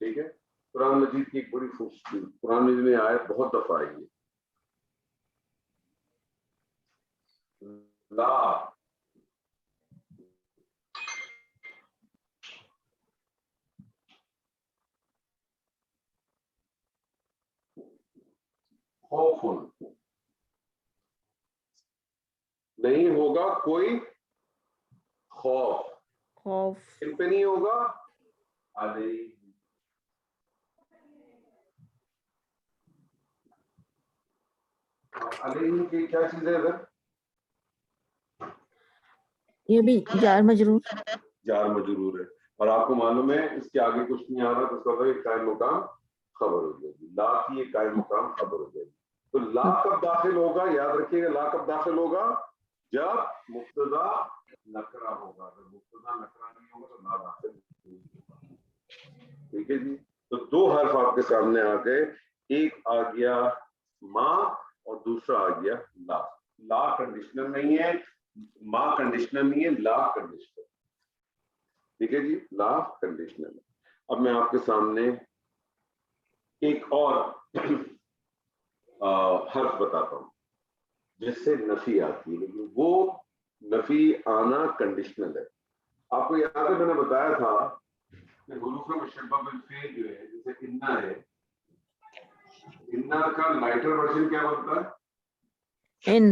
ٹھیک ہے. قرآن مجید کی ایک بڑی خوبصورت, قرآن مجید میں آیت بہت دفعہ آئی ہے. لا خوف, نہیں ہوگا کوئی خوف. خوف. ان پہ نہیں ہوگا علیہ. علیہ کی کیا چیز ہے ادھر؟ یہ بھی جار مجرور. جار مجرور ہے. اور آپ کو معلوم ہے اس کے آگے کچھ نہیں آ رہا, تو اس کا مطلب قائم مقام خبر ہو جائے گی. لا کی یہ قائم مقام خبر ہو جائے گی. تو لا کب داخل ہوگا؟ یاد رکھیے گا, لا کب داخل ہوگا؟ جب مبتدا نکرہ ہوگا. اگر مبتدا نکرہ نہیں ہوگا تو لا داخل نہیں ہوگا. ٹھیک ہے جی. تو دو حرف آپ کے سامنے آ گئے, ایک آ گیا ما اور دوسرا آ گیا لا. لا کنڈیشنل نہیں ہے, ما کنڈیشنل نہیں ہے, لا کنڈیشنل. ٹھیک ہے جی, لا کنڈیشنل. اب میں آپ کے سامنے ایک اور حرف بتاتا ہوں جس سے نفی آتی ہے, لیکن وہ نفی آنا کنڈیشنل ہے. آپ کو یاد ہے میں نے بتایا تھا کہ حروف مشبہ بالفعل جو ہے, جیسے انا ہے, انا کا لائٹر ورژن کیا بنتا ہے؟ ان.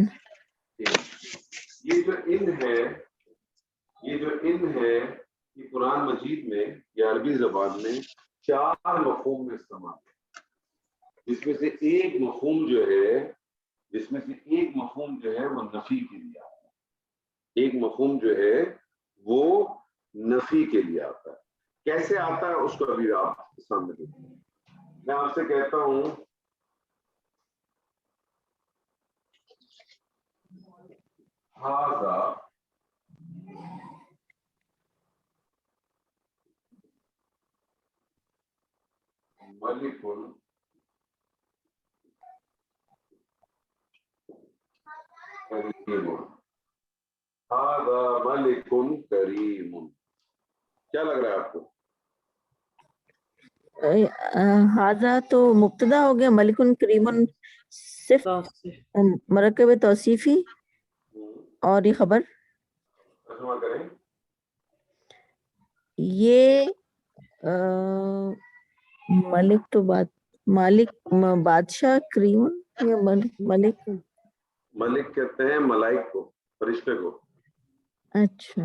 یہ جو ان ہے, یہ قرآن مجید میں یا عربی زبان میں 4 مفہوم میں استعمال ہے, جس میں سے ایک مفہوم جو ہے وہ نفی کے لیے آتا ہے. ایک مفہوم جو ہے وہ نفی کے لیے آتا ہے. کیسے آتا ہے اس کو ابھی آپ سامنے دیکھیں. میں آپ سے کہتا ہوں ھذا ملک کریم. ھذا ملک کریم. کیا لگ رہا ہے آپ کو؟ ہاضا تو مبتدا ہو گیا, ملکن کریمن صرف مرکب توصیفی, اور یہ خبر. ترجمہ کریں. یہ ملک تو مالک بادشاہ, کریمن یا ملک. ملک کہتے ہیں ملائک کو, فرشتے کو. اچھا.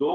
2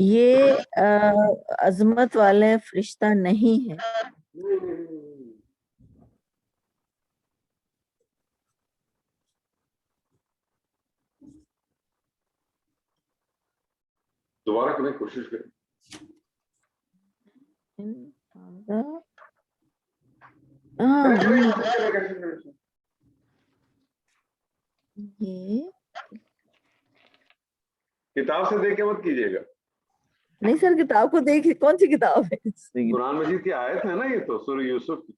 یہ عظمت والے فرشتہ نہیں ہے. دوبارہ کریں، کوشش کریں. یہ کتاب سے دیکھ کے مت کیجیے گا. نہیں سر، کتاب کو دیکھ، کون سی کتاب ہے؟ قرآن مجید کی آیت ہے نا، یہ تو سورہ یوسف کی.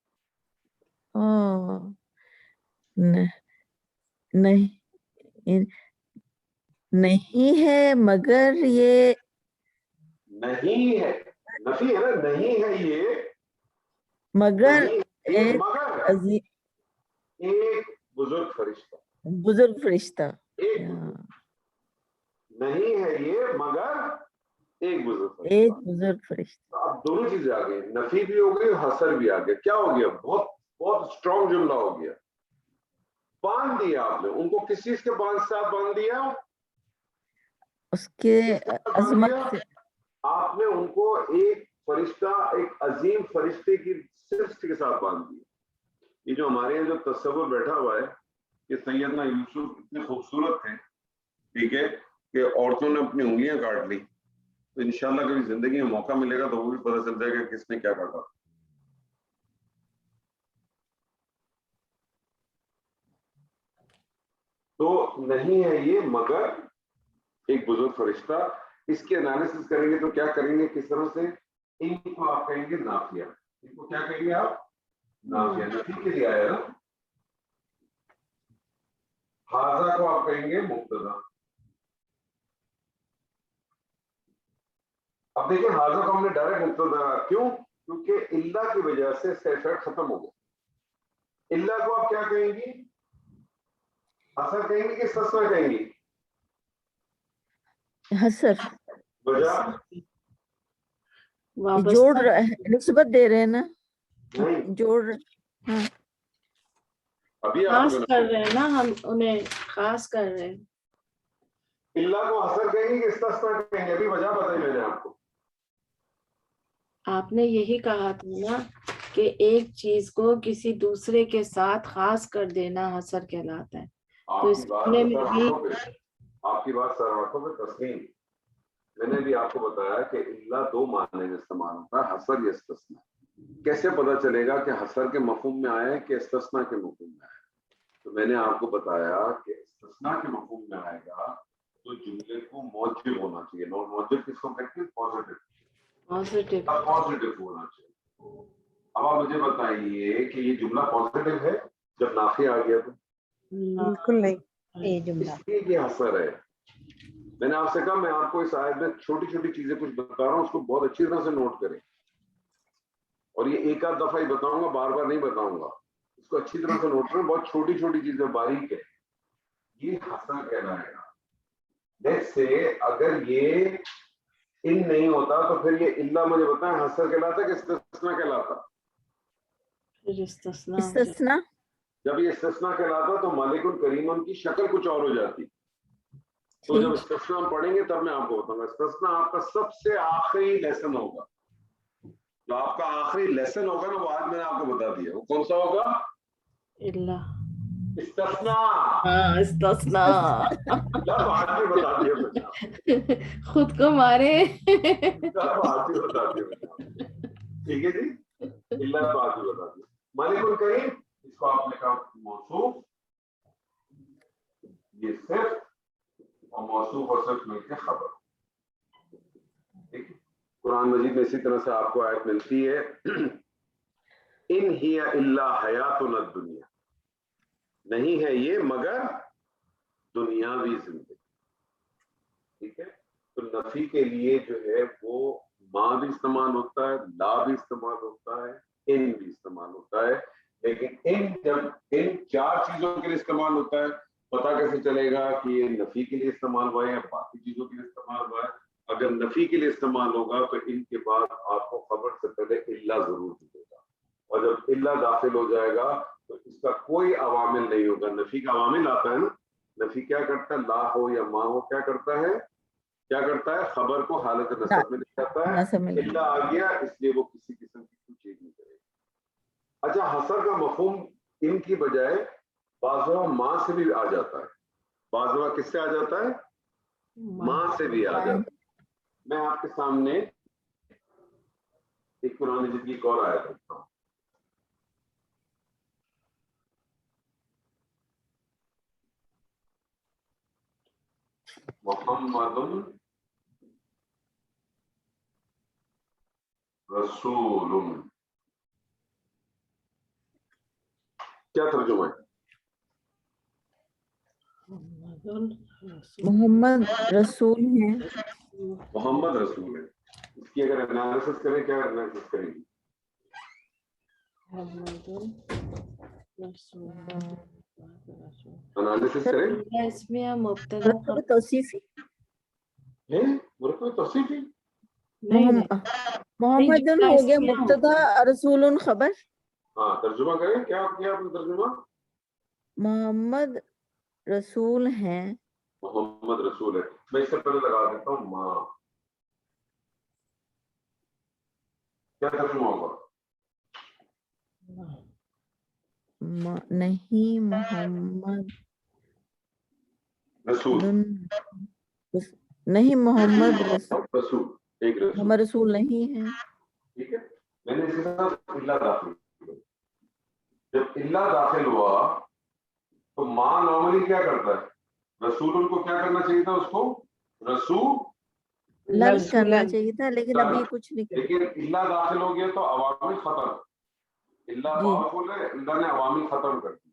نہیں ہے مگر یہ نہیں ہے، نفی ہے نا، نہیں ہے یہ مگر نہیں، مگر عظیم ایک بزرگ فرشتہ، بزرگ فرشتہ. ایک بزرگ. نہیں ہے یہ مگر ایک بزرگ ایک فرشتہ. بزرگ فرشتہ. اب دونوں چیزیں آ گئی، نفی بھی ہو گئی، حسر بھی آ گیا. کیا ہو گیا؟ بہت بہت اسٹرانگ جملہ ہو گیا. باندھ دیا آپ نے ان کو، کس چیز کے ساتھ باندھ دیا؟ اس کے کس کے ساتھ باندھ عظمت دیا؟ سے. آپ نے ان کو ایک فرشتہ، ایک عظیم فرشتے کی صفت کے ساتھ باندھ دیا. یہ جو ہمارے یہاں جو تصور بیٹھا ہوا ہے کہ سیدنا یوسف اتنے خوبصورت تھے، ٹھیک ہے، کہ عورتوں نے اپنی انگلیاں کاٹ لی، تو انشاءاللہ کبھی زندگی میں موقع ملے گا تو وہ بھی پتہ چل جائے گا کس نے کیا کاٹا. تو نہیں ہے یہ مگر ایک بزرگ فرشتہ. اس کے انالیسس کریں گے تو کیا کریں گے، کس طرح سے؟ ان کو آپ کہیں گے نافیہ. ان کو کیا کہیں گے آپ؟ نافیہ. نفی کے لیے آیا نا. حاضہ کو آپ کہیں گے مبتدا. اب دیکھیں، حاضہ کو ہم نے ڈائریکٹ مبتدا، کیوں؟ کیونکہ اللہ کی وجہ سے ایفیکٹ ختم ہو گیا. اللہ کو آپ کیا کہیں گی؟ حسر کہیں گی کہ استثنا کہیں گی؟ حسر. وجہ جوڑ نسبت دے رہے ہیں نا، نہیں، جوڑ. ہاں ابھی آپ خاص کو کر رہے ہیں نا، ہم انہیں خاص کر رہے ہیں. اللہ کو حسر کہیں گے کہ استثنا کہیں گے؟ ابھی وجہ بتائی میں نے آپ کو. آپ نے یہی کہا تھا نا کہ ایک چیز کو کسی دوسرے کے ساتھ خاص کر دینا حسر کہلاتا ہے. تو اس میں بھی آپ کی بات سراہتوں پہ تسلیم. میں نے بھی آپ کو بتایا کہ اللہ دو معنی میں استعمال ہوتا ہے، حسر یا استثنا. کیسے پتا چلے گا کہ حسر کے مفہوم میں آیا ہے کہ استثنا کے مفہوم میں آیا ہے؟ تو میں نے آپ کو بتایا کہ استثنا کے مفہوم میں آئے گا تو جملے کو موجب ہونا چاہیے. موجب کس کو کہتے ہیں؟ پازیٹو. پازیٹو ہونا چاہیے. اب آپ مجھے بتائیے کہ یہ جملہ پازیٹو ہے جب نافی آ گیا تو؟ بالکل نہیں. یہ جملہ اس لیے یہ حسر ہے. میں نے آپ سے کہا، میں آپ کو اس آیت میں چھوٹی چھوٹی چیزیں کچھ بتا رہا ہوں، اس کو بہت اچھی طرح سے نوٹ کریں. اور یہ ایک آدھ دفعہ ہی بتاؤں گا، بار بار نہیں بتاؤں گا. اس کو اچھی طرح سے نوٹ کریں، بہت چھوٹی چھوٹی چیزیں باریک ہے. یہ حسر کہلائے گا. جیسے اگر یہ ان نہیں ہوتا تو پھر یہ اللہ مجھے بتائیں حسر کہلاتا کہ استثنا کہلاتا؟ استثنا. جب یہ استثنا کہلاتا تو مالک الکریم کی شکل کچھ اور ہو جاتی. تو جب استثنا ہم پڑھیں گے تب میں آپ کو بتاؤں گا. استثنا آپ کا سب سے آخری لیسن ہوگا. جو آپ کا آخری لیسن ہوگا نا، وہ آج میں نے آپ کو بتا دیا. وہ کون سا ہوگا؟ اللہ. استثنا. ہاں، استثنا. آج بھی بتا دیا، خود کو مارے. آج بھی بتا دیا. ٹھیک ہے جی، اللہ تو آج بھی بتا دیا. مالک الکریم، اس کو آپ نے کہا موصوف، یہ صرف اور موصوف اور صرف مل کے خبر. ٹھیک ہے. قرآن مجید میں اسی طرح سے آپ کو آیت ملتی ہے، ان ہی الا حیاتنا الدنیا، نہیں ہے یہ مگر دنیاوی زندگی. ٹھیک ہے. تو نفی کے لیے جو ہے وہ ماں بھی استعمال ہوتا ہے، لا بھی استعمال ہوتا ہے، ان بھی استعمال ہوتا ہے. لیکن ان جب ان چار چیزوں کے لیے استعمال ہوتا ہے، پتا کیسے چلے گا کہ یہ نفی کے لیے استعمال ہوا ہے یا باقی چیزوں کے لیے استعمال ہوا ہے؟ اگر نفی کے لیے استعمال ہوگا تو ان کے بعد آپ کو خبر سے پہلے اللہ ضرور دے گا. اور جب اللہ داخل ہو جائے گا تو اس کا کوئی عوامل نہیں ہوگا. نفی کا عوامل آتا ہے نا. نفی کیا کرتا ہے؟ لا ہو یا ماں ہو، کیا کرتا ہے؟ کیا کرتا ہے؟ خبر کو حالت نصب میں لے جاتا ہے. نصب میں لے الا آ گیا اس لیے وہ کسی قسم کی کوئی چیز نہیں کرے گا. اچھا حصر کا مفہوم ان کی بجائے بعض دفعہ ماں سے بھی آ جاتا ہے. بعض دفعہ کس سے آ جاتا ہے؟ ماں سے بھی آ جاتا ہے. میں آپ کے سامنے ایک قرآن مجید کی ایک اور آیت رکھتا ہوں. محمد رسول. کیا ترجمہ ہے؟ محمد رسول ہیں. محمد رسول ہے. اس کی اگر انالیسس کریں کیا انالیسس کریں گی؟ انالیسس کریں اس میں مبتدا مرکب توصیفی مرکب توصیفی. نہیں نہیں محمد ہو گیا مبتدا، رسول خبر. ہاں ترجمہ کریں. کیا کیا آپ نے ترجمہ؟ محمد رسول ہیں. محمد رسول ہے. میں اس سے پہلے لگا دیتا ہوں ماں. کیا ترجمہ ہوگا؟ نہیں محمد رسول نہیں محمد رسول ایک رسول. محمد رسول نہیں ہے. ٹھیک ہے. میں نے اس کے ساتھ اللہ داخل کیا. جب اللہ داخل ہوا تو ماں نارملی کیا کرتا ہے؟ رسول ان کو کیا کرنا چاہیے تھا؟ اس کو رسول لفظ کرنا چاہیے تھا، لیکن ابھی کچھ نہیں کرنا. لیکن اللہ داخل ہو گیا تو عوامل ختم. اللہ پاورفل ہے، اللہ نے عوامل ختم کر دی.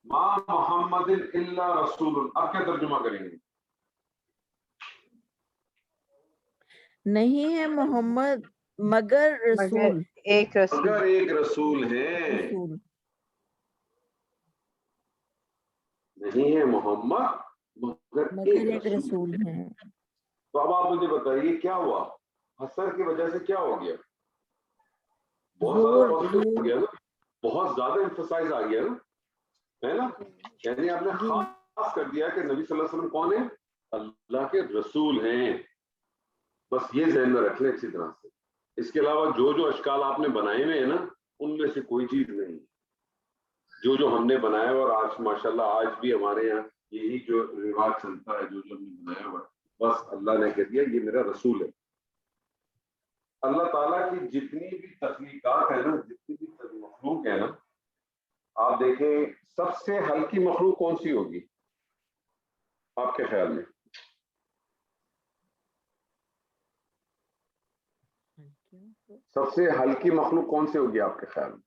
ما محمد الا رسول. اب کیا ترجمہ کریں گے؟ نہیں ہے محمد مگر رسول. ایک رسول. مگر ایک رسول ہے. رسول نہیں ہے محمد مگر ایک رسول ہے. تو اب آپ مجھے بتائیے کیا ہوا؟ حسر کی وجہ سے کیا ہو گیا؟ بہت زیادہ پازیٹیو ہو گیا نا، بہت زیادہ ایمفسائز آ گیا نا، ہے نا. یعنی آپ نے خاص کر دیا کہ نبی صلی اللہ علیہ وسلم کون ہے؟ اللہ کے رسول ہیں. بس یہ ذہن میں رکھ لیں اچھی طرح سے. اس کے علاوہ جو اشکال آپ نے بنائے ہوئے ہیں نا، ان میں سے کوئی چیز نہیں. جو ہم نے بنایا اور آج ماشاءاللہ آج بھی ہمارے یہاں یہی جو رواج چلتا ہے، جو ہم نے بنایا ہوا، بس اللہ نے کہہ دیا یہ میرا رسول ہے. اللہ تعالیٰ کی جتنی بھی تخلیقات ہیں نا، جتنی بھی مخلوق ہے نا، آپ دیکھیں سب سے ہلکی مخلوق کون سی ہوگی آپ کے خیال میں؟ سب سے ہلکی مخلوق کون سی ہوگی آپ کے خیال میں؟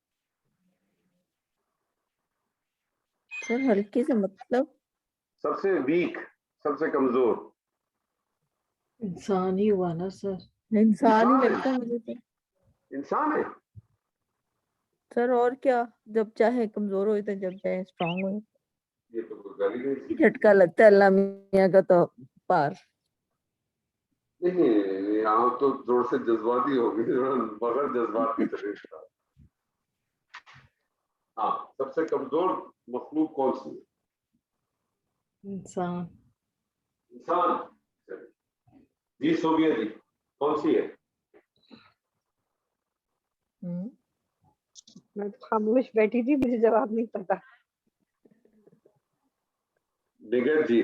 سر ہلکے سے مطلب سب سے ویک، سب سے کمزور انسان ہی ہوا نا سر. انسان ہی لگتا ہے مجھے تو. انسان ہے سر اور کیا، جب چاہے کمزور ہوئے تو جب چاہے اسٹرانگ ہوئے. یہ تو کوئی گالی نہیں. جھٹکا لگتا ہے اللہ میاں کا تو پار. نہیں یہاں تو تھوڑا سے جذباتی ہوگی، بغیر جذبات کی تکلیف کا. ہاں سب سے کمزور مخلوق کون سی ہے؟ انسان. انسان جی. سوبیا جی کون سی ہے؟ میں تو خاموش بیٹھی تھی، مجھے جواب نہیں پتا. نگر جی.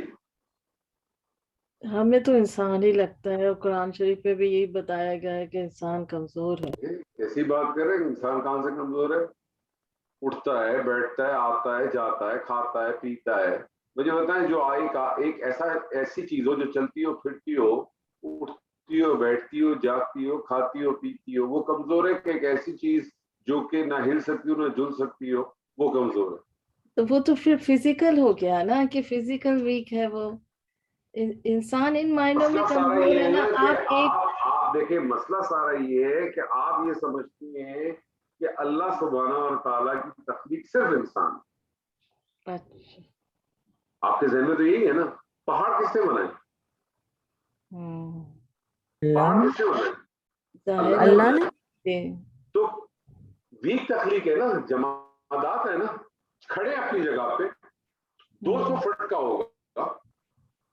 ہمیں تو انسان ہی لگتا ہے، اور قرآن شریف پہ بھی یہی بتایا گیا ہے کہ انسان کمزور ہے. کیسی بات کر رہے ہیں؟ انسان کہاں سے کمزور ہے؟ اٹھتا ہے، بیٹھتا ہے، آتا ہے، جاتا ہے، کھاتا ہے، پیتا ہے. مجھے بتائیں جو ایک ایسی چیز ہو جو چلتی ہو، پھرتی ہو، اٹھتی ہو، بیٹھتی ہو، جاگتی ہو، کھاتی ہو، پیتی ہو، وہ کمزور ہے کہ ایک ایسی چیز جو کہ نہ ہل سکتی ہو نہ جل سکتی ہو وہ کمزور ہے؟ تو وہ تو پھر فزیکل ہو گیا نا، کہ فزیکل ویک ہے وہ. انسان ان معنوں میں کمزور ہے نا. آپ دیکھیں مسئلہ سارا یہ ہے کہ آپ یہ سمجھتی ہیں کہ اللہ سبحانہ و تعالیٰ کی تخلیق صرف انسان. اچھا. آپ کے ذہن میں تو یہی ہے نا. پہاڑ کس نے بنائے؟ پہاڑ کس نے بنائے؟ اللہ نے. تو ویک تخلیق ہے نا، جمادات ہے نا. کھڑے اپنی جگہ پہ 200 فٹ کا ہوگا،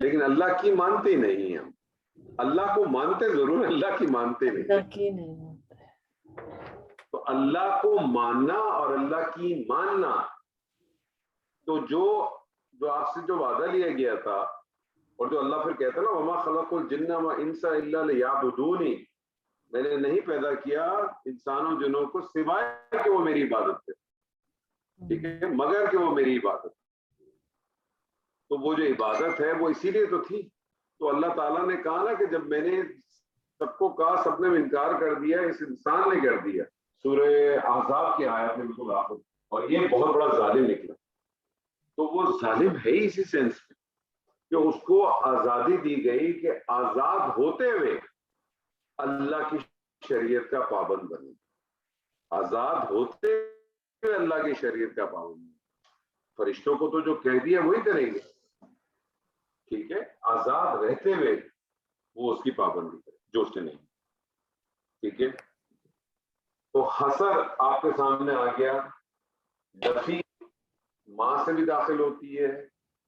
لیکن اللہ کی مانتے نہیں ہم. اللہ کو مانتے ضرور, اللہ کی مانتے نہیں. اللہ کی نہیں مانتے. تو اللہ کو ماننا اور اللہ کی ماننا, تو جو آپ سے جو وعدہ لیا گیا تھا, اور جو اللہ پھر کہتا نا وما خلق الجن والانس الا لیعبدونی, میں نے نہیں پیدا کیا انسانوں جنوں کو سوائے کہ وہ میری عبادت کریں, ٹھیک ہے, مگر کہ وہ میری عبادت. تو وہ جو عبادت ہے وہ اسی لیے تو تھی. تو اللہ تعالیٰ نے کہا نا کہ جب میں نے سب کو کہا, سب نے انکار کر دیا, اس انسان نے کر دیا. سورہ احزاب کی آیت میں بالکل آخر, اور یہ بہت بڑا ظالم نکلا. تو وہ ظالم ہے ہی اسی سینس میں کہ اس کو آزادی دی گئی کہ آزاد ہوتے ہوئے اللہ کی شریعت کا پابند بنے. آزاد ہوتے ہوئے اللہ کی شریعت کا پابند بنے. فرشتوں کو تو جو کہہ دیا وہی کریں گے, ٹھیک ہے, آزاد رہتے ہوئے وہ اس کی پابندی کرے جو اس نے نہیں, ٹھیک ہے. تو حسر آپ کے سامنے آ گیا. نفی ماں سے بھی داخل ہوتی ہے,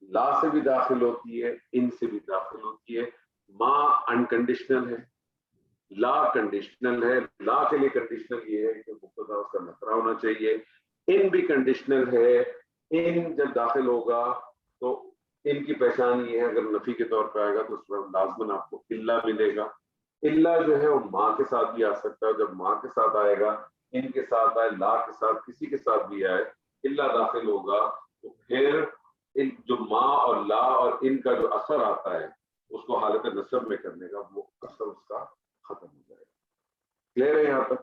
لا سے بھی داخل ہوتی ہے, ان سے بھی داخل ہوتی ہے. ماں انکنڈیشنل ہے, لا کنڈیشنل ہے. لا کے لیے کنڈیشنل یہ ہے کہ مبتدا اس کا نکرہ ہونا چاہیے. ان بھی کنڈیشنل ہے. ان جب داخل ہوگا تو ان کی پہچان یہ ہے, اگر نفی کے طور پہ آئے گا تو اس میں لازماً آپ کو الا ملے گا. الا جو ہے وہ ماں کے ساتھ بھی آ سکتا ہے. جب ماں کے ساتھ آئے گا, ان کے ساتھ آئے, لا کے ساتھ, کسی کے ساتھ بھی آئے, الا داخل ہوگا تو پھر جو ماں اور لا اور ان کا جو اثر آتا ہے اس کو حالت نصب میں کرنے کا, وہ اثر اس کا ختم ہو جائے گا. کلیئر ہے یہاں تک؟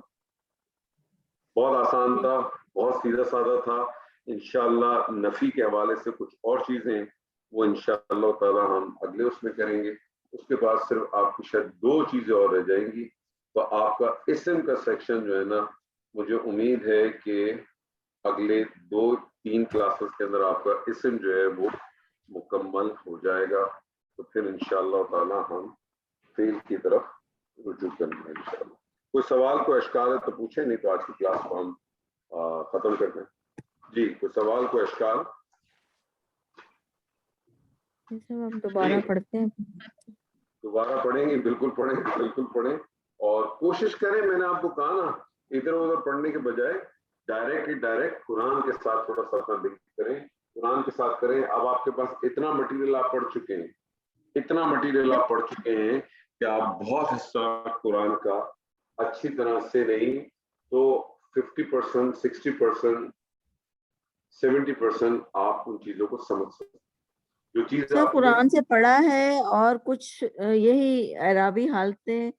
بہت آسان تھا, بہت سیدھا سادہ تھا. انشاءاللہ نفی کے حوالے سے کچھ اور چیزیں وہ انشاءاللہ تعالی ہم اگلے اس میں کریں گے. اس کے بعد صرف آپ کی شاید 2 چیزیں اور رہ جائیں گی. تو آپ کا اسم کا سیکشن جو ہے نا, مجھے امید ہے کہ اگلے 2-3 کلاسز کے اندر آپ کا اسم جو ہے وہ مکمل ہو جائے گا. تو پھر انشاءاللہ تعالی ہم فیل کی طرف رجوع کریں گے انشاءاللہ. کوئی سوال, کوئی اشکال ہے تو پوچھیں, نہیں تو آج کی کلاس کو ہم ختم کر دیں. جی کوئی سوال, کوئی اشکال؟ ہم دوبارہ پڑھتے ہیں. دوبارہ پڑھیں گے, بالکل پڑھیں, بالکل پڑھیں. اور کوشش کریں, میں نے آپ کو کہا نا, ادھر ادھر پڑھنے کے بجائے ڈائریکٹ قرآن کے ساتھ تھوڑا سا اپنا لنک کریں, قرآن کے ساتھ کریں. اب آپ کے پاس اتنا مٹیریل آپ پڑھ چکے ہیں, اتنا مٹیریل آپ پڑھ چکے ہیں کہ آپ بہت حصہ قرآن کا اچھی طرح سے نہیں تو 50%, 60%, 70% آپ ان چیزوں کو سمجھ سکتے. جو چیز آپ قرآن سے پڑھا ہے اور کچھ یہی اعرابی حالتیں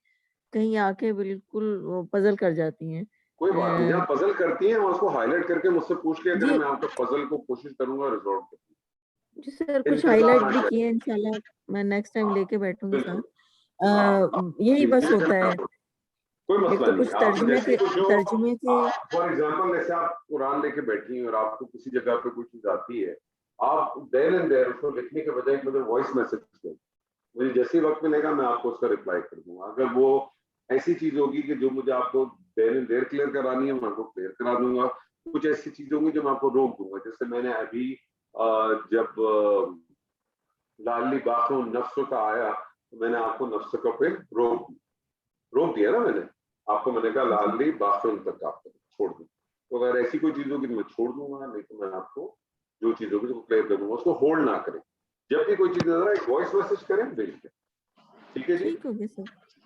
کہیں آ کے بالکل پزل کر جاتی ہیں. کوئی بات نہیں, جہاں پزل کرتی ہیں اس کو ہائی لائٹ کر کے مجھ سے پوچھ لیا کریں, جی میں آپ کے پزل کو کوشش کروں گا ریزالو کرنے کی. جی سر, کچھ ہائی لائٹ بھی کیے, انشاءاللہ میں نیکسٹ ٹائم لے کے بیٹھوں گی ساتھ. یہی بس ہوتا ہے, کوئی ایک مسئلہ تو نہیں. کچھ آپ جیسے ترجمے کے فار ایگزامپل جیسے آپ قرآن لے کے بیٹھی ہیں اور آپ کو کسی جگہ پہ کوئی چیز آتی ہے, آپ دیر اینڈ دیر اس کو لکھنے کے بجائے مجھے وائس میسج دیں, مجھے جیسے وقت ملے گا میں آپ کو اس کا رپلائی کر دوں گا. اگر وہ ایسی چیز ہوگی کہ جو مجھے آپ کو دیر اینڈ دیر کلیئر کرانی ہے, میں آپ کو کلیئر کرا دوں گا. کچھ ایسی چیزیں ہوں گی جو میں آپ کو روک دوں گا, جیسے میں نے ابھی جب لالی باخو نفس کا آیا تو میں نے آپ کو نفس کا پہ روک دیا نا, میں نے آپ کو, میں نے کہا لالی باخو تک آپ کو چھوڑ دوں. تو اگر ایسی کوئی چیز ہوگی تو میں چھوڑ دوں گا, نہیں تو میں آپ کو جو چیز ہوگی تو کلیئر کر دوں گا. اس کو ہولڈ نہ کریں, جب بھی کوئی چیز نظر آئے وائس میسج کریں, بھیج دیں. ٹھیک ہے جی, ٹھیک ہوگی سر.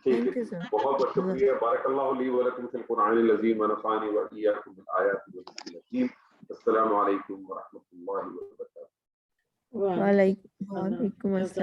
ٹھیک ہے, بہت بہت شکریہ. بارک اللہ لی ولکم فی القرآن العظیم ونفعنی وإیاکم بالآیات والذکر الحکیم. السلام علیکم ورحمۃ اللہ وبرکاتہ. وعلیکم السلام.